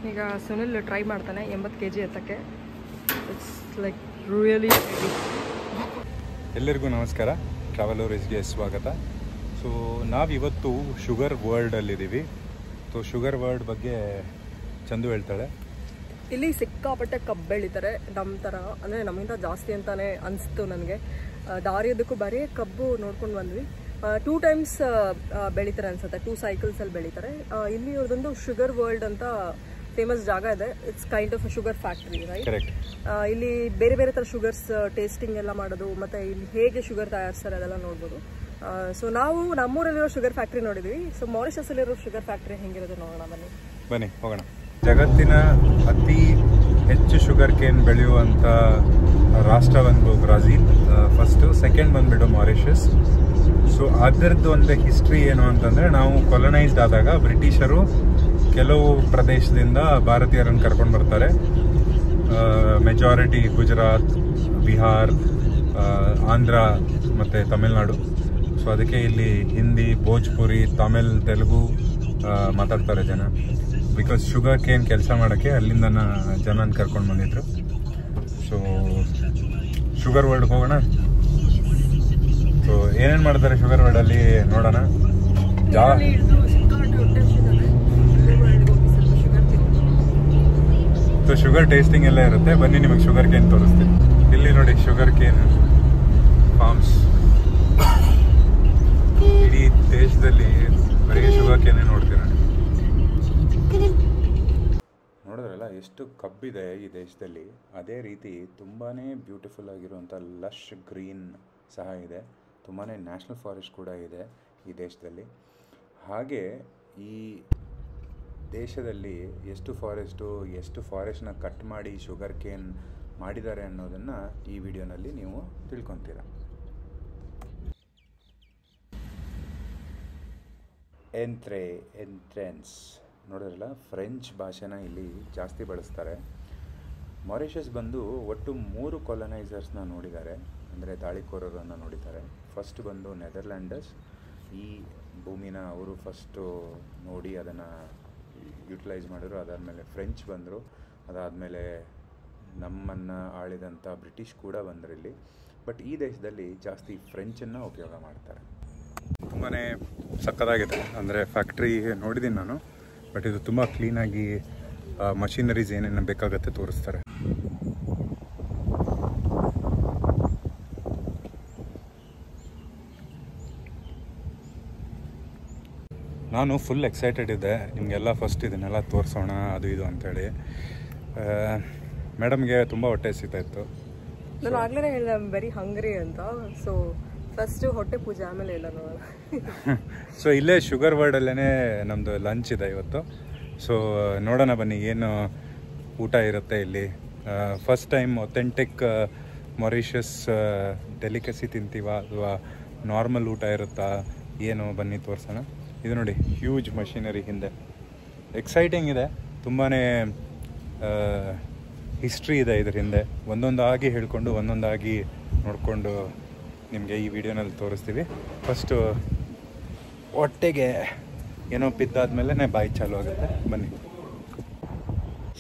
ಈಗ ಸುನಿಲ್ ಟ್ರೈ ಮಾಡ್ತಾನೆ 80 kg ಎತ್ತಕ್ಕೆ. It's like really heavy. ಎಲ್ಲರಿಗೂ ನಮಸ್ಕಾರ, ಟ್ರಾವೆಲರ್ಸ್ಗೆ ಸ್ವಾಗತ. ಸೊ ನಾವಿವತ್ತು ಶುಗರ್ ವರ್ಲ್ಡಲ್ಲಿದ್ದೀವಿ. ಸೊ ಶುಗರ್ ವರ್ಲ್ಡ್ ಬಗ್ಗೆ ಚಂದು ಹೇಳ್ತಾಳೆ. ಇಲ್ಲಿ ಸಿಕ್ಕಾಪಟ್ಟೆ ಕಬ್ಬು ಬೆಳೀತಾರೆ, ನಮ್ಮ ಥರ ಅಂದರೆ ನಮಗಿಂತ ಜಾಸ್ತಿ ಅಂತಲೇ ಅನಿಸ್ತು ನನಗೆ. ದಾರಿಯೋದಕ್ಕೂ ಬರೀ ಕಬ್ಬು ನೋಡ್ಕೊಂಡು ಬಂದ್ವಿ. 2 times ಬೆಳೀತಾರೆ ಅನ್ಸುತ್ತೆ, 2 cyclesಲ್ಲಿ ಬೆಳೀತಾರೆ. ಇಲ್ಲಿ ಅವ್ರದ್ದೊಂದು ಶುಗರ್ ವರ್ಲ್ಡ್ ಅಂತ ಫೇಮಸ್ ಜಾಗ ಇದೆ. It's kind of a sugar factory, right? ಇಲ್ಲಿ ಬೇರೆ ಬೇರೆ ಥರ ಶುಗರ್ಸ್ ಟೇಸ್ಟಿಂಗ್ ಎಲ್ಲ ಮಾಡೋದು, ಮತ್ತು ಇಲ್ಲಿ ಹೇಗೆ ಶುಗರ್ ತಯಾರಿಸ್ತಾರೆ ಅದೆಲ್ಲ ನೋಡ್ಬೋದು. ಸೊ ನಾವು ನಮ್ಮೂರಲ್ಲಿರೋ ಶುಗರ್ ಫ್ಯಾಕ್ಟ್ರಿ ನೋಡಿದ್ವಿ. ಸೊ ಮಾರಿಷಸಲ್ಲಿರೋ ಶುಗರ್ ಫ್ಯಾಕ್ಟ್ರಿ ಹೆಂಗಿರುತ್ತೆ ನೋಡೋಣ, ಬನ್ನಿ ಹೋಗೋಣ. ಜಗತ್ತಿನ ಅತಿ ಹೆಚ್ಚು ಶುಗರ್ ಕೇನ್ ಬೆಳೆಯುವಂಥ ರಾಷ್ಟ್ರ ಬಂದು ಬ್ರಾಜಿಲ್ ಫಸ್ಟು, ಸೆಕೆಂಡ್ ಬಂದುಬಿಟ್ಟು ಮಾರಿಷಸ್. ಸೊ ಅದರದ್ದು ಒಂದು ಹಿಸ್ಟ್ರಿ ಏನು ಅಂತಂದರೆ, ನಾವು ಕೊಲನೈಸ್ಡ್ ಆದಾಗ ಬ್ರಿಟಿಷರು ಕೆಲವು ಪ್ರದೇಶದಿಂದ ಭಾರತೀಯರನ್ನು ಕರ್ಕೊಂಡು ಬರ್ತಾರೆ. ಮೆಜಾರಿಟಿ ಗುಜರಾತ್, ಬಿಹಾರ್, ಆಂಧ್ರ ಮತ್ತು ತಮಿಳ್ನಾಡು. ಸೊ ಅದಕ್ಕೆ ಇಲ್ಲಿ ಹಿಂದಿ, ಭೋಜ್ಪುರಿ, ತಮಿಳ್, ತೆಲುಗು ಮಾತಾಡ್ತಾರೆ ಜನ. ಬಿಕಾಸ್ ಶುಗರ್ ಕೇನ್ ಕೆಲಸ ಮಾಡೋಕ್ಕೆ ಅಲ್ಲಿಂದ ಜನನ ಕರ್ಕೊಂಡು ಬಂದಿದ್ರು. ಸೊ ಶುಗರ್ ವರ್ಲ್ಡ್ಗೆ ಹೋಗೋಣ. ಸೊ ಏನೇನು ಮಾಡ್ತಾರೆ ಶುಗರ್ ವರ್ಲ್ಡಲ್ಲಿ ನೋಡೋಣ. ಸೊ ಶುಗರ್ ಟೇಸ್ಟಿಂಗ್ ಎಲ್ಲ ಇರುತ್ತೆ. ಬನ್ನಿ ನಿಮಗೆ ಶುಗರ್ ಕೇನ್ ತೋರಿಸ್ತೀನಿ. ಇಲ್ಲಿ ನೋಡಿ ಶುಗರ್ ಕೇನ್ ಫಾರ್ಮ್ಸ್. ಇಡೀ ದೇಶದಲ್ಲಿ ಬರೀ ಶುಗರ್ ಕೇನೇ ನೋಡ್ತೀರ. ನೋಡಿದ್ರಲ್ಲ ಎಷ್ಟು ಕಬ್ಬಿದೆ ಈ ದೇಶದಲ್ಲಿ. ಅದೇ ರೀತಿ ತುಂಬಾ ಬ್ಯೂಟಿಫುಲ್ ಆಗಿರುವಂಥ ಲಶ್ ಗ್ರೀನ್ ಸಹ ಇದೆ. ತುಂಬಾ ನ್ಯಾಷನಲ್ ಫಾರೆಸ್ಟ್ ಕೂಡ ಇದೆ ಈ ದೇಶದಲ್ಲಿ. ಹಾಗೆ ಈ ದೇಶದಲ್ಲಿ ಎಷ್ಟು ಫಾರೆಸ್ಟ್ನ ಕಟ್ ಮಾಡಿ ಶುಗರ್ ಕೇನ್ ಮಾಡಿದ್ದಾರೆ ಅನ್ನೋದನ್ನು ಈ ವಿಡಿಯೋನಲ್ಲಿ ನೀವು ತಿಳ್ಕೊತೀರ. ಎಂಟ್ರೆನ್ಸ್ ನೋಡಿದ್ರಲ್ಲ, ಫ್ರೆಂಚ್ ಭಾಷೆನ ಇಲ್ಲಿ ಜಾಸ್ತಿ ಬಳಸ್ತಾರೆ. ಮಾರಿಷಸ್ ಬಂದು ಒಟ್ಟು 3 ಕೊಲನೈಸರ್ಸ್ನ ನೋಡಿದ್ದಾರೆ, ಅಂದರೆ ದಾಳಿಕೋರರನ್ನು ನೋಡಿದ್ದಾರೆ. ಫಸ್ಟ್ ಬಂದು ನೆದರ್ಲ್ಯಾಂಡರ್ಸ್. ಈ ಭೂಮಿನ ಅವರು ಫಸ್ಟು ನೋಡಿ ಅದನ್ನು ಯುಟಿಲೈಸ್ ಮಾಡಿದ್ರು. ಅದಾದಮೇಲೆ ಫ್ರೆಂಚ್ ಬಂದರು. ಅದಾದಮೇಲೆ ನಮ್ಮನ್ನು ಆಳಿದಂಥ ಬ್ರಿಟಿಷ್ ಕೂಡ ಬಂದರು ಇಲ್ಲಿ. ಬಟ್ ಈ ದೇಶದಲ್ಲಿ ಜಾಸ್ತಿ ಫ್ರೆಂಚನ್ನು ಉಪಯೋಗ ಮಾಡ್ತಾರೆ. ತುಂಬಾ ಸಕ್ಕತ್ತಾಗಿದೆ. ಅಂದರೆ ಫ್ಯಾಕ್ಟ್ರಿ ನೋಡಿದ್ದೀನಿ ನಾನು, ಬಟ್ ಇದು ತುಂಬ ಕ್ಲೀನಾಗಿ ಮಷಿನರೀಸ್ ಏನೇನು ಬೇಕಾಗತ್ತೆ ತೋರಿಸ್ತಾರೆ. ನಾನು ಫುಲ್ ಎಕ್ಸೈಟೆಡ್ ಇದ್ದೆ, ನಿಮಗೆಲ್ಲ ಫಸ್ಟ್ ಇದನ್ನೆಲ್ಲ ತೋರಿಸೋಣ ಅದು ಇದು ಅಂಥೇಳಿ. ಮೇಡಮ್ಗೆ ತುಂಬ ಹೊಟ್ಟೆ ಹಸಿತಾಯಿತ್ತು. ನಾನು ಆಗಲೇ ಹೇಳಿದೆ ವೆರಿ ಹಂಗ್ರಿ ಅಂತ. ಸೊ ಫಸ್ಟು ಹೊಟ್ಟೆ ಪೂಜೆ, ಆಮೇಲೆ ಎಲ್ಲ ನೋಡೋಣ. ಸೊ ಇಲ್ಲೇ ಶುಗರ್ ವರ್ಲ್ಡಲ್ಲೇ ನಮ್ಮದು ಲಂಚ್ ಇದೆ ಇವತ್ತು. ಸೊ ನೋಡೋಣ ಬನ್ನಿ ಏನು ಊಟ ಇರುತ್ತೆ ಇಲ್ಲಿ. First time authentic Mauritius delicacy ತಿಂತೀವ ಅಥವಾ ನಾರ್ಮಲ್ ಊಟ ಇರುತ್ತಾ ಏನು, ಬನ್ನಿ ತೋರಿಸೋಣ. ಇದು ನೋಡಿ ಹ್ಯೂಜ್ ಮಷಿನರಿ ಹಿಂದೆ. ಎಕ್ಸೈಟಿಂಗ್ ಇದೆ, ತುಂಬಾ ಹಿಸ್ಟ್ರಿ ಇದೆ ಇದ್ರ ಹಿಂದೆ. ಒಂದೊಂದಾಗಿ ಹೇಳ್ಕೊಂಡು ಒಂದೊಂದಾಗಿ ನೋಡಿಕೊಂಡು ನಿಮಗೆ ಈ ವಿಡಿಯೋನಲ್ಲಿ ತೋರಿಸ್ತೀವಿ. ಫಸ್ಟು ಹೊಟ್ಟೆಗೆ ಏನೋ ಬಿದ್ದಾದ್ಮೇಲೆ ಬಾಯಿ ಚಾಲು ಆಗುತ್ತೆ. ಬನ್ನಿ.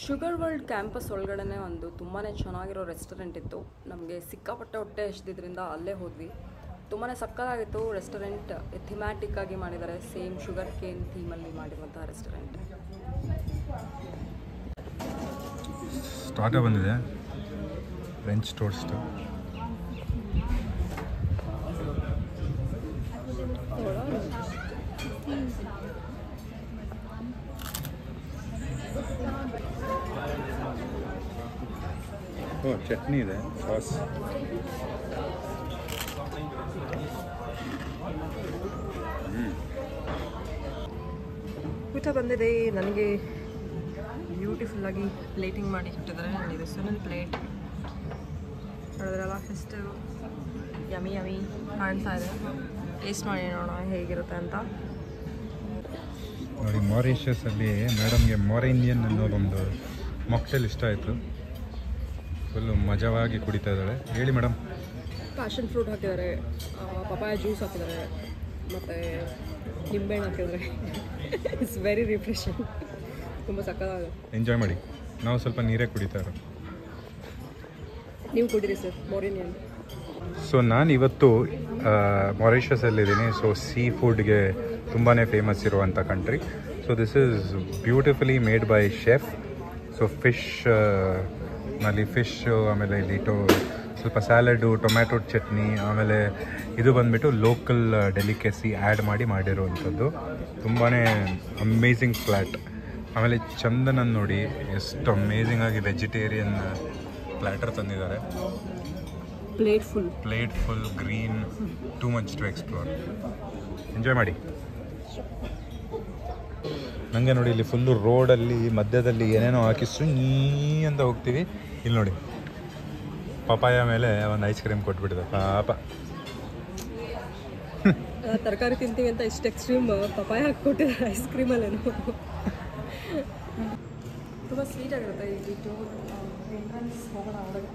ಶುಗರ್ ವರ್ಲ್ಡ್ ಕ್ಯಾಂಪಸ್ ಒಳಗಡೆ ಒಂದು ತುಂಬಾ ಚೆನ್ನಾಗಿರೋ ರೆಸ್ಟೋರೆಂಟ್ ಇತ್ತು. ನಮಗೆ ಸಿಕ್ಕಾಪಟ್ಟೆ ಹೊಟ್ಟೆ ಎಷ್ಟಿದ್ರಿಂದ ಅಲ್ಲೇ ಹೋದ್ವಿ. ತುಂಬಾ ಸಕ್ಕತ್ತಾಗಿತ್ತು ರೆಸ್ಟೋರೆಂಟ್. ಥಿಮ್ಯಾಟಿಕ್ ಆಗಿ ಮಾಡಿದ್ದಾರೆ, ಸೇಮ್ ಶುಗರ್ ಕೇನ್ ಥೀಮಲ್ಲಿ ಮಾಡಿರುವಂಥ ರೆಸ್ಟೋರೆಂಟ್. ಸ್ಟಾರ್ಟರ್ ಬಂದಿದೆ, ಫ್ರೆಂಚ್ ಟೋಸ್ಟ್. ಓ ಚಟ್ನಿ ಇದೆ, ಸಾಸ್. ಊಟ ಬಂದಿದೆ. ನನಗೆ ಬ್ಯೂಟಿಫುಲ್ಲಾಗಿ ಪ್ಲೇಟಿಂಗ್ ಮಾಡಿ ಇಟ್ಟಿದ್ದಾರೆ. ಇದು ಸುನಿಲ್ ಪ್ಲೇಟ್ ನೋಡಿದ್ರಲ್ಲ, ಎಷ್ಟು ಯಮಿ ಕಾಣ್ತಾ ಇದೆ. ಟೇಸ್ಟ್ ಮಾಡಿ ನೋಡೋಣ ಹೇಗಿರುತ್ತೆ ಅಂತ. ನೋಡಿ ಮಾರಿಷಸಲ್ಲಿ ಮೇಡಮ್ಗೆ ಮೊರೇನಿಯನ್ ಅನ್ನೋದೊಂದು ಮಾಕ್ಟೇಲ್ ಇಷ್ಟ ಆಯಿತು. ಫುಲ್ಲು ಮಜವಾಗಿ ಕುಡಿತಾ ಇದ್ದಾಳೆ. ಹೇಳಿ ಮೇಡಮ್. ಪ್ಯಾಷನ್ ಫ್ರೂಟ್ ಹಾಕಿದ್ದಾರೆ, ಪಪಾಯ ಜ್ಯೂಸ್ ಹಾಕಿದ್ದಾರೆ, ಮತ್ತು ನಿಂಬೆಹಣ್ಣು ಹಾಕಿದ್ದಾರೆ. It's very refreshing. ತುಂಬ ಸಕ್ಕತ್ತಾಗುತ್ತೆ. ಎಂಜಾಯ್ ಮಾಡಿ. ನಾವು ಸ್ವಲ್ಪ ನೀರೇ ಕುಡಿತಾ ಇರೋದು. ನೀವು ಕುಡೀರಿ ಸರ್ ಮೊರಿನಿಯನ್. ಸೊ ನಾನು ಇವತ್ತು ಮಾರಿಷಸಲ್ಲಿದ್ದೀನಿ. ಸೊ ಸೀ ಫುಡ್ಗೆ ತುಂಬಾ ಫೇಮಸ್ ಇರುವಂಥ country. So this is beautifully made by chef. So ನಲ್ಲಿ ಫಿಶ್ಶು, ಆಮೇಲೆ ಇಲ್ಲಿ ಸ್ವಲ್ಪ ಸ್ಯಾಲಡು, ಟೊಮ್ಯಾಟೊ ಚಟ್ನಿ, ಆಮೇಲೆ ಇದು ಬಂದುಬಿಟ್ಟು ಲೋಕಲ್ ಡೆಲಿಕೆಸಿ ಆ್ಯಡ್ ಮಾಡಿರುವಂಥದ್ದು. ತುಂಬಾ ಅಮೇಝಿಂಗ್ ಫ್ಲ್ಯಾಟ್. ಆಮೇಲೆ ಚಂದನನ್ನು ನೋಡಿ ಎಷ್ಟು ಅಮೇಝಿಂಗ್ ಆಗಿ ವೆಜಿಟೇರಿಯನ್ ಪ್ಲ್ಯಾಟರ್ ತಂದಿದ್ದಾರೆ. Plate full green, too much to explore. Enjoy ಮಾಡಿ. ನನಗೆ ನೋಡಿ ಇಲ್ಲಿ ಫುಲ್ಲು ರೋಡಲ್ಲಿ ಮಧ್ಯದಲ್ಲಿ ಏನೇನೋ ಹಾಕಿ ಸುಮ್ಮೀ ಅಂತ ಹೋಗ್ತೀವಿ. ಇಲ್ಲಿ ನೋಡಿ ಪಪಾಯ ಮೇಲೆ ಒಂದು ಐಸ್ ಕ್ರೀಮ್ ಕೊಟ್ಬಿಟ್ಟಿದೆ ಪಾಪ. ತರಕಾರಿ ತಿಂತೀವಿ ಅಂತ ಇಷ್ಟು ಎಕ್ಸ್ಟ್ರೀಮ್ ಪಪಾಯ ಹಾಕ್ಕೊಟ್ಟಿದ್ದಾರೆ ಐಸ್ ಕ್ರೀಮಲ್ಲೇನು. ತುಂಬ ಸ್ವೀಟ್ ಆಗಿರುತ್ತೆ. ಇಲ್ಲಿ ಎಂಟ್ರೆನ್ಸ್ ಹೋಗೋಣ ಒಳಗೆ.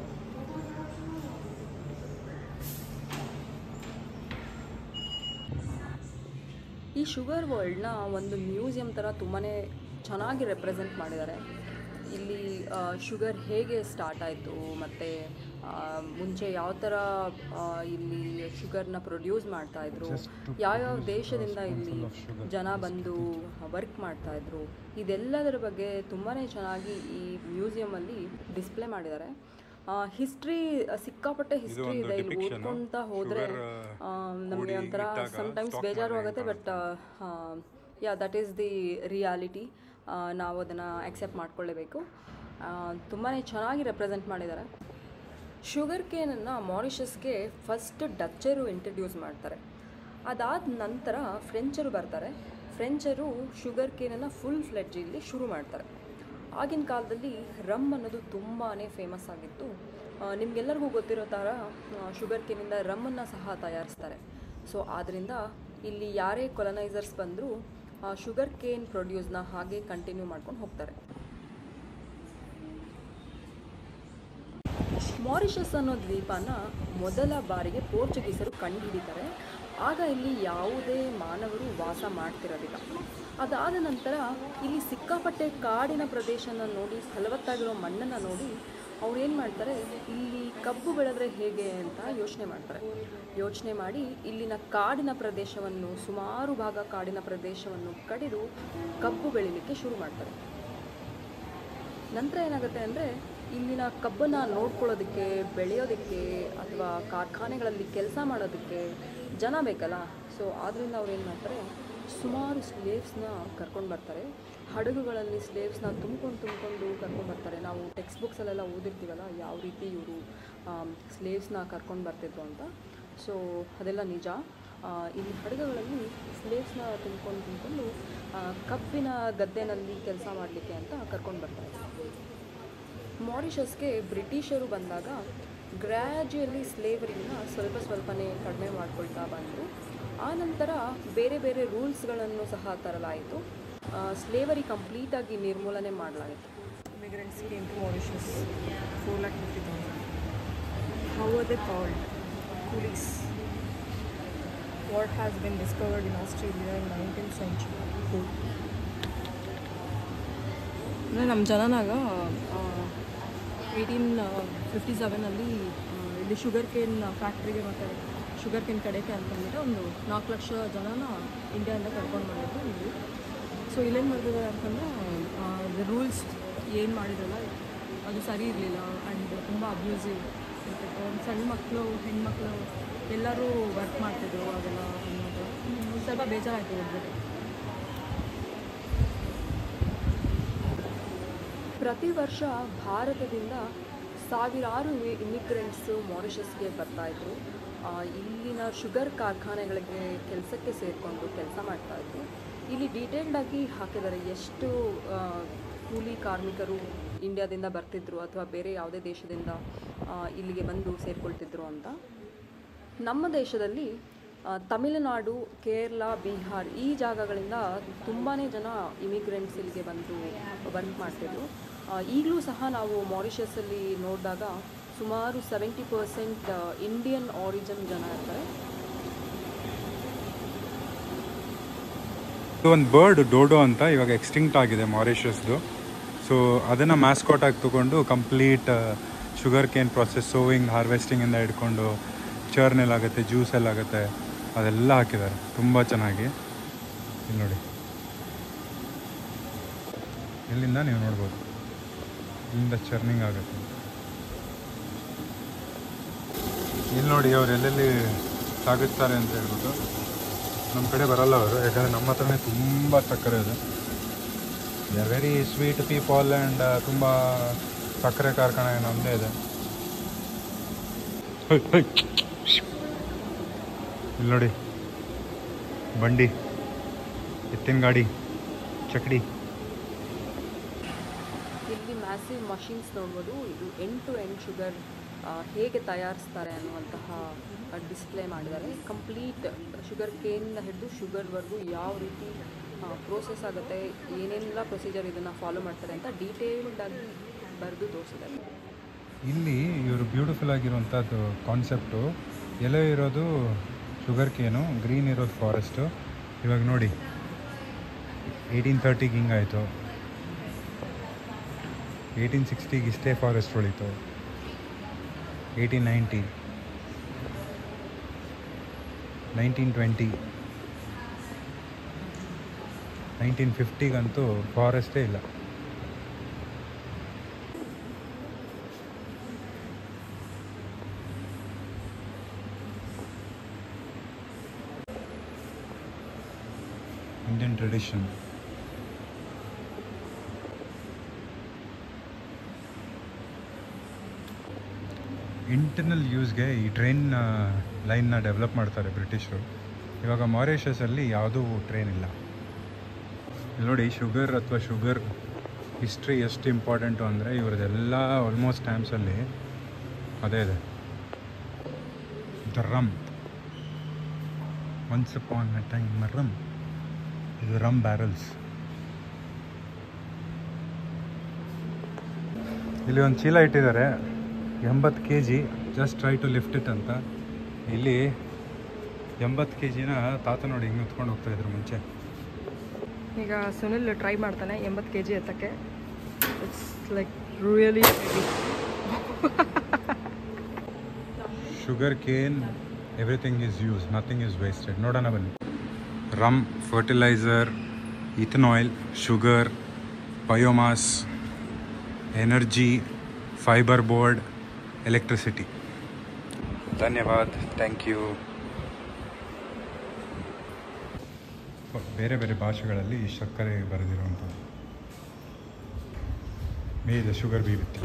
ಈ ಶುಗರ್ ವರ್ಲ್ಡ್ನ ಒಂದು ಮ್ಯೂಸಿಯಂ ಥರ ತುಂಬಾ ಚೆನ್ನಾಗಿ ರೆಪ್ರೆಸೆಂಟ್ ಮಾಡಿದ್ದಾರೆ. ಇಲ್ಲಿ ಶುಗರ್ ಹೇಗೆ ಸ್ಟಾರ್ಟ್ ಆಯಿತು ಮತ್ತು ಮುಂಚೆ ಯಾವ ಥರ ಇಲ್ಲಿ ಶುಗರ್ನ ಪ್ರೊಡ್ಯೂಸ್ ಮಾಡ್ತಾಯಿದ್ರು, ಯಾವ್ಯಾವ ದೇಶದಿಂದ ಇಲ್ಲಿ ಜನ ಬಂದು ವರ್ಕ್ ಮಾಡ್ತಾಯಿದ್ರು, ಇದೆಲ್ಲದರ ಬಗ್ಗೆ ತುಂಬಾ ಚೆನ್ನಾಗಿ ಈ ಮ್ಯೂಸಿಯಮಲ್ಲಿ ಡಿಸ್ಪ್ಲೇ ಮಾಡಿದ್ದಾರೆ. ಹಿಸ್ಟ್ರಿ ಸಿಕ್ಕಾಪಟ್ಟೆ ಹಿಸ್ಟ್ರಿ ಇದೆ. ಇಲ್ಲಿ ಓದ್ಕೊಳ್ತಾ ಹೋದರೆ ನಮಗೆ ಒಂಥರ ಸಮ್ಟೈಮ್ಸ್ ಬೇಜಾರು ಆಗುತ್ತೆ. But that is the reality. ನಾವು ಅದನ್ನು ಆಕ್ಸೆಪ್ಟ್ ಮಾಡ್ಕೊಳ್ಳೇಬೇಕು. ತುಂಬಾ ಚೆನ್ನಾಗಿ ರೆಪ್ರೆಸೆಂಟ್ ಮಾಡಿದ್ದಾರೆ. ಶುಗರ್ ಕೇನನ್ನು ಮಾರಿಷಸ್ಗೆ ಫಸ್ಟ್ ಡಚ್ಚರು ಇಂಟ್ರಡ್ಯೂಸ್ ಮಾಡ್ತಾರೆ. ಅದಾದ ನಂತರ ಫ್ರೆಂಚರು ಬರ್ತಾರೆ. ಫ್ರೆಂಚರು ಶುಗರ್ ಕೇನನ್ನು ಫುಲ್ ಫ್ಲೆಡ್ಜ್ ಇಲ್ಲಿ ಶುರು ಮಾಡ್ತಾರೆ. ಆಗಿನ ಕಾಲದಲ್ಲಿ ರಮ್ ಅನ್ನೋದು ತುಂಬಾ ಫೇಮಸ್ ಆಗಿತ್ತು. ನಿಮಗೆಲ್ಲರಿಗೂ ಗೊತ್ತಿರೋ ಥರ ಶುಗರ್ ಕೇನಿಂದ ರಮ್ಮನ್ನು ಸಹ ತಯಾರಿಸ್ತಾರೆ. ಸೊ ಆದ್ದರಿಂದ ಇಲ್ಲಿ ಯಾರೇ ಕೊಲನೈಸರ್ಸ್ ಬಂದರೂ ಶುಗರ್ ಕೇನ್ ಪ್ರೊಡ್ಯೂಸ್ನ ಹಾಗೆ ಕಂಟಿನ್ಯೂ ಮಾಡ್ಕೊಂಡು ಹೋಗ್ತಾರೆ. ಮಾರಿಷಸ್ ಅನ್ನೋ ದ್ವೀಪನ ಮೊದಲ ಬಾರಿಗೆ ಪೋರ್ಚುಗೀಸರು ಕಂಡುಹಿಡಿತಾರೆ. ಆಗ ಇಲ್ಲಿ ಯಾವುದೇ ಮಾನವರು ವಾಸ ಮಾಡ್ತಿರೋದಿಲ್ಲ. ಅದಾದ ನಂತರ ಇಲ್ಲಿ ಸಿಕ್ಕಾಪಟ್ಟೆ ಕಾಡಿನ ಪ್ರದೇಶನ ನೋಡಿ, ಫಲವತ್ತಾಗಿರೋ ಮಣ್ಣನ್ನು ನೋಡಿ ಅವ್ರು ಏನು ಮಾಡ್ತಾರೆ, ಇಲ್ಲಿ ಕಬ್ಬು ಬೆಳೆದ್ರೆ ಹೇಗೆ ಅಂತ ಯೋಚನೆ ಮಾಡಿ ಇಲ್ಲಿನ ಕಾಡಿನ ಪ್ರದೇಶವನ್ನು, ಸುಮಾರು ಭಾಗ ಕಾಡಿನ ಪ್ರದೇಶವನ್ನು ಕಡಿದು ಕಬ್ಬು ಬೆಳೀಲಿಕ್ಕೆ ಶುರು ಮಾಡ್ತಾರೆ. ನಂತರ ಏನಾಗುತ್ತೆ ಅಂದರೆ, ಇಲ್ಲಿನ ಕಬ್ಬನ್ನು ನೋಡ್ಕೊಳ್ಳೋದಕ್ಕೆ, ಬೆಳೆಯೋದಕ್ಕೆ ಅಥವಾ ಕಾರ್ಖಾನೆಗಳಲ್ಲಿ ಕೆಲಸ ಮಾಡೋದಕ್ಕೆ ಜನ ಬೇಕಲ್ಲ. ಸೊ ಆದ್ದರಿಂದ ಅವ್ರು ಏನು ಮಾಡ್ತಾರೆ, ಸುಮಾರು ಸ್ಲೇವ್ಸ್ನ ಕರ್ಕೊಂಡು ಬರ್ತಾರೆ. ಹಡಗುಗಳಲ್ಲಿ ಸ್ಲೇವ್ಸ್ನ ತುಂಬಿಕೊಂಡು ಕರ್ಕೊಂಡು ಬರ್ತಾರೆ. ನಾವು ಟೆಕ್ಸ್ಟ್ ಬುಕ್ಸಲ್ಲೆಲ್ಲ ಓದಿರ್ತೀವಲ್ಲ ಯಾವ ರೀತಿ ಇವರು ಸ್ಲೇವ್ಸ್ನ ಕರ್ಕೊಂಡು ಬರ್ತಿದ್ರು ಅಂತ. ಸೊ ಅದೆಲ್ಲ ನಿಜ. ಇಲ್ಲಿ ಹಡಗುಗಳಲ್ಲಿ ಸ್ಲೇವ್ಸ್ನ ತುಂಬಿಕೊಂಡು ಕಬ್ಬಿನ ಗದ್ದೆನಲ್ಲಿ ಕೆಲಸ ಮಾಡಲಿಕ್ಕೆ ಅಂತ ಕರ್ಕೊಂಡು ಬರ್ತಾರೆ. ಮಾರಿಷಸ್ಗೆ ಬ್ರಿಟಿಷರು ಬಂದಾಗ ಗ್ರ್ಯಾಜುಯಲಿ ಸ್ಲೇವರಿನ ಸ್ವಲ್ಪನೇ ಕಡಿಮೆ ಮಾಡ್ಕೊಳ್ತಾ ಬಂದರು. ಆನಂತರ ಬೇರೆ ಬೇರೆ ರೂಲ್ಸ್ಗಳನ್ನು ಸಹ ತರಲಾಯಿತು. ಸ್ಲೇವರಿ ಕಂಪ್ಲೀಟಾಗಿ ನಿರ್ಮೂಲನೆ ಮಾಡಲಾಯಿತು. Immigrants came to Mauritius, 450,000. How were they called? Coolies. What has been discovered in Australia in 19th century? ಅಂದರೆ ನಮ್ಮ ಜನನಾಗ 1857 ಇಲ್ಲಿ ಶುಗರ್ ಕೇನ್ ಫ್ಯಾಕ್ಟ್ರಿಗೆ ಮತ್ತು ಶುಗರ್ ಕೇನ್ ಕಡೆಗೆ ಅಂತಂದರೆ ಒಂದು 4 ಲಕ್ಷ ಜನನ ಇಂಡಿಯಾದಿಂದ ಕರ್ಕೊಂಡು ಮಾಡಿದ್ರು ಇಲ್ಲಿ. ಸೊ ಇಲ್ಲೇನು ಮಾಡ್ತಿದ್ದಾರೆ ಅಂತಂದರೆ ರೂಲ್ಸ್ ಏನು ಮಾಡಿದ್ರಲ್ಲ ಅದು ಸರಿ ಇರಲಿಲ್ಲ. ಆ್ಯಂಡ್ ತುಂಬ ಅಬ್ಯೂಸಿವ್ ಇರ್ತಿತ್ತು. ಸಣ್ಣ ಮಕ್ಕಳು, ಹೆಣ್ಮಕ್ಳು ಎಲ್ಲರೂ ವರ್ಕ್ ಮಾಡ್ತಿದ್ರು. ಅದೆಲ್ಲ ಅನ್ನೋದು ಸ್ವಲ್ಪ ಬೇಜಾರಾಯಿತು ಹೋಗ್ಬಿಟ್ಟು. ಪ್ರತಿ ವರ್ಷ ಭಾರತದಿಂದ ಸಾವಿರಾರು ಇಮಿಗ್ರೆಂಟ್ಸು ಮಾರಿಷಸ್ಗೆ ಬರ್ತಾಯಿದ್ರು. ಇಲ್ಲಿನ ಶುಗರ್ ಕಾರ್ಖಾನೆಗಳಿಗೆ ಕೆಲಸಕ್ಕೆ ಸೇರಿಕೊಂಡು ಕೆಲಸ ಮಾಡ್ತಾಯಿದ್ರು. ಇಲ್ಲಿ ಡೀಟೇಲ್ಡಾಗಿ ಹಾಕಿದ್ದಾರೆ ಎಷ್ಟು ಕೂಲಿ ಕಾರ್ಮಿಕರು ಇಂಡಿಯಾದಿಂದ ಬರ್ತಿದ್ರು ಅಥವಾ ಬೇರೆ ಯಾವುದೇ ದೇಶದಿಂದ ಇಲ್ಲಿಗೆ ಬಂದು ಸೇರಿಕೊಳ್ತಿದ್ರು ಅಂತ. ನಮ್ಮ ದೇಶದಲ್ಲಿ ತಮಿಳುನಾಡು, ಕೇರಳ, ಬಿಹಾರ್ ಈ ಜಾಗಗಳಿಂದ ತುಂಬಾ ಜನ ಇಮಿಗ್ರೆಂಟ್ಸ್ ಇಲ್ಲಿಗೆ ಬಂದು ವರ್ಕ್ ಮಾಡ್ತಿದ್ರು. ಈಗಲೂ ಸಹ ನಾವು ಮಾರಿಷಸಲ್ಲಿ ನೋಡಿದಾಗ ಸುಮಾರು 70% ಇಂಡಿಯನ್ ಆರಿಜಿನ್ ಜನ ಇರ್ತಾರೆ. ಒಂದು ಬರ್ಡ್ ಡೋಡೋ ಅಂತ ಇವಾಗ ಎಕ್ಸ್ಟಿಂಕ್ಟ್ ಆಗಿದೆ ಮಾರಿಷಸ್ದು. ಸೊ ಅದನ್ನು ಮ್ಯಾಸ್ಕಾಟ್ ಆಗಿ ತೊಗೊಂಡು complete sugar cane process, sowing, ಹಾರ್ವೆಸ್ಟಿಂಗಿಂದ ಹಿಡ್ಕೊಂಡು ಚರ್ನೆಲ್ಲಾಗುತ್ತೆ, ಜ್ಯೂಸಲ್ಲಾಗುತ್ತೆ, ಅದೆಲ್ಲ ಹಾಕಿದ್ದಾರೆ ತುಂಬ ಚೆನ್ನಾಗಿ. ಇಲ್ಲಿ ನೋಡಿ, ಇಲ್ಲಿಂದ ನೀವು ನೋಡ್ಬೋದು, ಇಲ್ಲಿಂದ ಚರ್ನಿಂಗ್ ಆಗುತ್ತೆ. ಇಲ್ಲಿ ನೋಡಿ ಅವ್ರು ಎಲ್ಲೆಲ್ಲಿ ಸಾಗಿಸ್ತಾರೆ ಅಂತ ಹೇಳ್ಬಿಟ್ಟು. ನಮ್ಮ ಕಡೆ ಬರಲ್ಲ ಅವರು, ಯಾಕಂದರೆ ನಮ್ಮ ಹತ್ರನೇ ತುಂಬ ಸಕ್ಕರೆ ಇದೆ. They are very sweet people and ತುಂಬ ಸಕ್ಕರೆ ಕಾರ್ಖಾನೆ ನಮ್ಮದೇ ಇದೆ. ಇಲ್ಲಿ ನೋಡಿ ಬಂಡಿ, ಎತ್ತಿನ ಗಾಡಿ, ಚಕಡಿ. ಇಲ್ಲಿ ಮ್ಯಾಸಿವ್ ಮಷಿನ್ಸ್ ನೋಡ್ಬೋದು. ಇದು ಎಂಡ್ ಟು ಎಂಡ್ ಶುಗರ್ ಹೇಗೆ ತಯಾರಿಸ್ತಾರೆ ಅನ್ನುವಂತಹ ಡಿಸ್ಪ್ಲೇ ಮಾಡಿದ್ದಾರೆ. ಕಂಪ್ಲೀಟ್ ಶುಗರ್ ಕೇನಿಂದ ಹಿಡಿದು ಶುಗರ್ವರೆಗೂ ಯಾವ ರೀತಿ ಪ್ರೋಸೆಸ್ ಆಗುತ್ತೆ, ಏನೆಲ್ಲ ಪ್ರೊಸೀಜರ್ ಇದನ್ನು ಫಾಲೋ ಮಾಡ್ತಾರೆ ಅಂತ ಡೀಟೇಲ್ಡಾಗಿ ಬರೆದು ತೋರಿಸಿದ್ದಾರೆ. ಇಲ್ಲಿ ಇವರು ಬ್ಯೂಟಿಫುಲ್ ಆಗಿರುವಂಥದ್ದು ಕಾನ್ಸೆಪ್ಟು. ಎಲ್ಲೋ ಇರೋದು ಶುಗರ್ ಕೇನು, ಗ್ರೀನ್ ಇರೋದು ಫಾರೆಸ್ಟು. ಇವಾಗ ನೋಡಿ 1830ಗೆ ಹಿಂಗಾಯಿತು, 1860ಗೆ ಇಷ್ಟೇ ಫಾರೆಸ್ಟ್ ಉಳಿತು, 1890, 1920, 1950ಗಂತೂ ಫಾರೆಸ್ಟೇ ಇಲ್ಲ. Indian tradition. ಇಂಟರ್ನಲ್ ಯೂಸ್ಗೆ ಈ ಟ್ರೈನ್ ಲೈನ್ನ ಡೆವಲಪ್ ಮಾಡ್ತಾರೆ ಬ್ರಿಟಿಷರು. ಇವಾಗ ಮಾರಿಷಸಲ್ಲಿ ಯಾವುದೂ ಟ್ರೈನ್ ಇಲ್ಲ. ಇಲ್ಲಿ ನೋಡಿ ಶುಗರ್ ಅಥವಾ ಶುಗರ್ ಹಿಸ್ಟ್ರಿ ಎಷ್ಟು ಇಂಪಾರ್ಟೆಂಟು ಅಂದರೆ ಇವ್ರದ್ದೆಲ್ಲ ಆಲ್ಮೋಸ್ಟ್ ಟೈಮ್ಸಲ್ಲಿ ಅದೇ ಇದೆ. The rum, once upon a time rum. ಇದು ರಮ್ ಬ್ಯಾರಲ್ಸ್. ಇಲ್ಲಿ ಒಂದು ಚೀಲ ಇಟ್ಟಿದ್ದಾರೆ, 80 kg, just try to lift it ಅಂತ. ಇಲ್ಲಿ 80 kgನ ತಾತ ನೋಡಿ ಹಿಂಗೆ ಎತ್ಕೊಂಡು ಹೋಗ್ತಾಯಿದ್ರು ಮುಂಚೆ. ಈಗ ಸುನಿಲ್ ಟ್ರೈ ಮಾಡ್ತಾನೆ 80 kg ಎತ್ತಕ್ಕೆ. It's like really heavy. Sugar cane, everything is use, nothing is wasted. ನೋಡೋಣ ಬನ್ನಿ. Rum, fertiliser, ethanol, sugar, biomass, energy, fibre board, electricity. ಧನ್ಯವಾದ, ಥ್ಯಾಂಕ್ ಯು. ಬೇರೆ ಬೇರೆ ಭಾಷೆಗಳಲ್ಲಿ ಈ ಸಕ್ಕರೆ ಬರೆದಿರುವಂಥದ್ದು. May the sugar be with.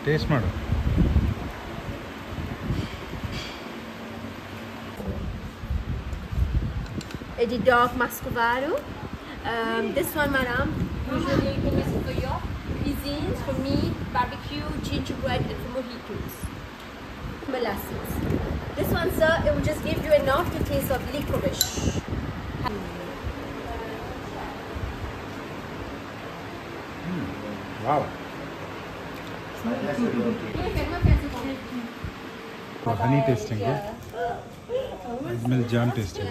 Taste ಮಾಡು. É de dark Muscovado. This one, madam, usually is for your cuisines, for meat, barbecue, gingerbread, and for mojitos. Molasses. This one, sir, it will just give you an aftertaste of licorice. Wow. Honey tasting, yeah? Milk jam tasting.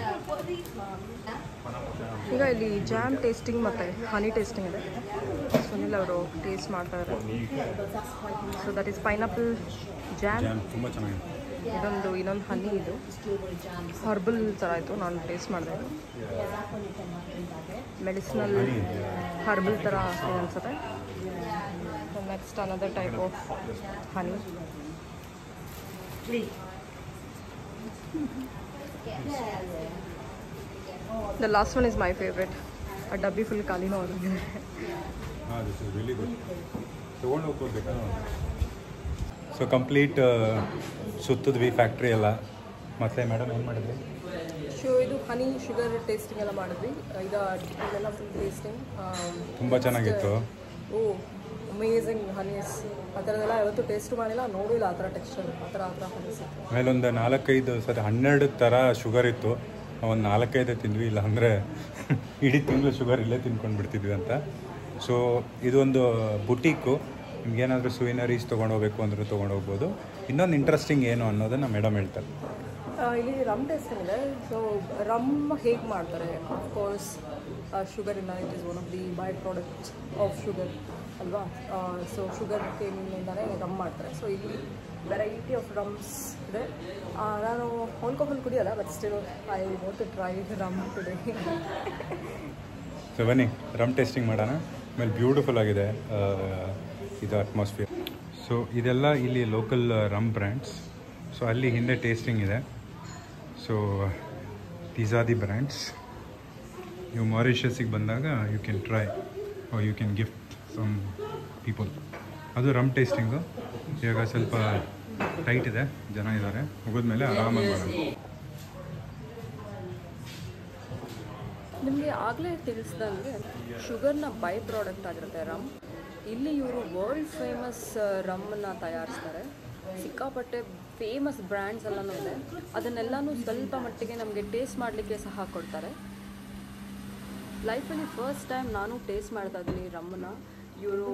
ಈಗ ಇಲ್ಲಿ jam tasting ಮತ್ತು ಹನಿ tasting ಇದೆ. ಸುನಿಲ್ ಅವರು taste ಮಾಡ್ತಾ ಇದ್ದಾರೆ. So that is pineapple jam. ತುಂಬ ಚೆನ್ನಾಗಿದೆ. ಇನ್ನೊಂದು ಹನಿ, ಇದು ಹರ್ಬಲ್ ಥರ ಆಯಿತು. ನಾನು ಟೇಸ್ಟ್ ಮಾಡಿದೆ. ಮೆಡಿಸಿನಲ್ ಹರ್ಬಲ್ ಥರ ಅನಿಸುತ್ತೆ. Next another type of honey. The last one is my favorite. A ಡಬ್ಬಿ ಫುಲ್ ಖಾಲಿನೂ ಆಗಿದೆ. This is really good. ತೊಗೊಂಡು ಹೋಗ್ಬೇಕಾ? ಸೊ ಕಂಪ್ಲೀಟ್ ಸುತ್ತಿದ್ವಿ ಫ್ಯಾಕ್ಟ್ರಿ ಎಲ್ಲ. ಮತ್ತು ಮೇಡಮ್ ಏನು ಮಾಡಿದ್ವಿ? ಇದು ಹನಿ ಶುಗರ್ ಟೇಸ್ಟಿಂಗ್ ಎಲ್ಲ ಮಾಡಿದ್ವಿ. ಇದೆಲ್ಲ ಫುಲ್ ಟೇಸ್ಟಿಂಗ್ ತುಂಬ ಚೆನ್ನಾಗಿತ್ತು. ಅಮೇಝಿಂಗ್ ಹನೀಸ್. ಆ ಥರದ್ದೆಲ್ಲ ಯಾವತ್ತೂ ಟೇಸ್ಟ್ ಮಾಡಿಲ್ಲ, ನೋಡಿಲ್ಲ ಆ ಥರ ಟೆಕ್ಸ್ಚರ್, ಆ ಥರ ಹನೀಸ್. ಆಮೇಲೆ ಒಂದು 4-5 ಸರಿ 12 ಥರ ಶುಗರ್ ಇತ್ತು. ಒಂದು 4-5 ತಿಂದ್ವಿ, ಇಲ್ಲ ಅಂದರೆ ಇಡೀ ತಿಂಗಳು ಶುಗರ್ ಇಲ್ಲೇ ತಿನ್ಕೊಂಡು ಬಿಡ್ತಿದ್ವಿ ಅಂತ. ಸೊ ಇದೊಂದು ಬುಟೀಕು. ನಿಮ್ಗೇನಾದರೂ ಸುವಿನರೀಸ್ ತೊಗೊಂಡು ಹೋಗ್ಬೇಕು ಅಂದರೂ ತೊಗೊಂಡು ಹೋಗ್ಬೋದು. ಇನ್ನೊಂದು ಇಂಟ್ರೆಸ್ಟಿಂಗ್ ಏನು ಅನ್ನೋದನ್ನು ಮೇಡಮ್ ಹೇಳ್ತಾರೆ. ಇಲ್ಲಿ ರಮ್ ಟೇಸ್ಟಿಂಗ್ ಇದೆ. ಸೊ ರಮ್ ಹೇಗೆ ಮಾಡ್ತಾರೆ, ಅಫ್ಕೋರ್ಸ್ ಶುಗರಿಂದ it is one of the by product of sugar ಅಲ್ವಾ. ಸೊ ಶುಗರ್ ಕೇನಿಂದಲೇ ರಮ್ ಮಾಡ್ತಾರೆ. ಸೊ ಇಲ್ಲಿ ವೆರೈಟಿ ಆಫ್ ರಮ್ಸ್ ಇದೆ. ನಾನು ಆಲ್ಕೋಹಾಲ್ ಕುಡಿಯೋಲ್ಲ, but still I want to try rum today. So ಬನ್ನಿ ರಮ್ ಟೇಸ್ಟಿಂಗ್ ಮಾಡೋಣ. ಆಮೇಲೆ ಬ್ಯೂಟಿಫುಲ್ ಆಗಿದೆ ಇದು ಅಟ್ಮಾಸ್ಫಿಯರ್. ಸೊ ಇದೆಲ್ಲ ಇಲ್ಲಿ ಲೋಕಲ್ ರಮ್ ಬ್ರ್ಯಾಂಡ್ಸ್. ಸೊ ಅಲ್ಲಿ ಹಿಂದೆ ಟೇಸ್ಟಿಂಗ್ ಇದೆ. So these are the brands. ನೀವು ಮಾರಿಷಿಯಸ್ಸಿಗೆ ಬಂದಾಗ you can try or you can gift some people. ಅದು ರಮ್ ಟೇಸ್ಟಿಂಗು. ಇವಾಗ ಸ್ವಲ್ಪ ಟೈಟ್ ಇದೆ, ಜನ ಇದ್ದಾರೆ, ಮುಗಿದ್ಮೇಲೆ ಆರಾಮಾಗಿ ಮಾಡೋಣ. ನಿಮಗೆ ಆಗಲೇ ತಿಳಿಸ್ದಂಗೆ ಶುಗರ್ನ ಬೈ ಪ್ರಾಡಕ್ಟ್ ಆಗಿರುತ್ತೆ ರಮ್. ಇಲ್ಲಿ ಇವರು ವರ್ಲ್ಡ್ ಫೇಮಸ್ ರಮ್ಮನ್ನು ತಯಾರಿಸ್ತಾರೆ. ಸಿಕ್ಕಾಪಟ್ಟೆ ಫೇಮಸ್ ಬ್ರ್ಯಾಂಡ್ಸ್ ಎಲ್ಲನೂ ಇದೆ. ಅದನ್ನೆಲ್ಲನೂ ಸ್ವಲ್ಪ ಮಟ್ಟಿಗೆ ನಮಗೆ ಟೇಸ್ಟ್ ಮಾಡಲಿಕ್ಕೆ ಸಹ ಕೊಡ್ತಾರೆ. ಲೈಫಲ್ಲಿ ಫಸ್ಟ್ ಟೈಮ್ ನಾನು ಟೇಸ್ಟ್ ಮಾಡ್ತಾ ಇದ್ದೀನಿ ರಮ್ಮನ್ನ. ಇವರು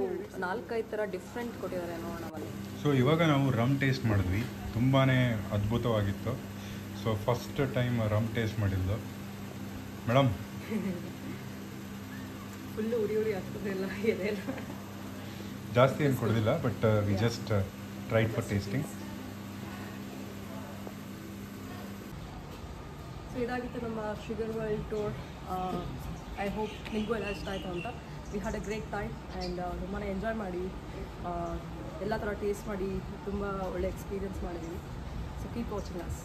4-5 ಥರ ಡಿಫ್ರೆಂಟ್ ಕೊಟ್ಟಿದ್ದಾರೆ, ನೋಡೋಣ ಬನ್ನಿ. ಸೊ ಇವಾಗ ನಾವು ರಮ್ ಟೇಸ್ಟ್ ಮಾಡಿದ್ವಿ, ತುಂಬಾ ಅದ್ಭುತವಾಗಿತ್ತು. So first time rum taste ಮಾಡಿದ್ದು ಮೇಡಮ್. ಫುಲ್ಲು ಉಡಿ ಆಗ್ತದೆಲ್ಲ ಇದೆಲ್ಲ. ಜಾಸ್ತಿ ಏನು ಕೊಡೋದಿಲ್ಲ, but we just tried for tasting. So ಇದಾಗಿತ್ತು ನಮ್ಮ sugar world tour. I hope ನಿಮಗೂ ಎಲ್ಲ ಇಷ್ಟ ಆಯಿತು ಅಂತ. We had a great time and ತುಂಬಾ ಎಂಜಾಯ್ ಮಾಡಿ ಎಲ್ಲ ಥರ ಟೇಸ್ಟ್ ಮಾಡಿ ತುಂಬ ಒಳ್ಳೆ ಎಕ್ಸ್ಪೀರಿಯನ್ಸ್ ಮಾಡಿದ್ದೀವಿ. So keep watching us.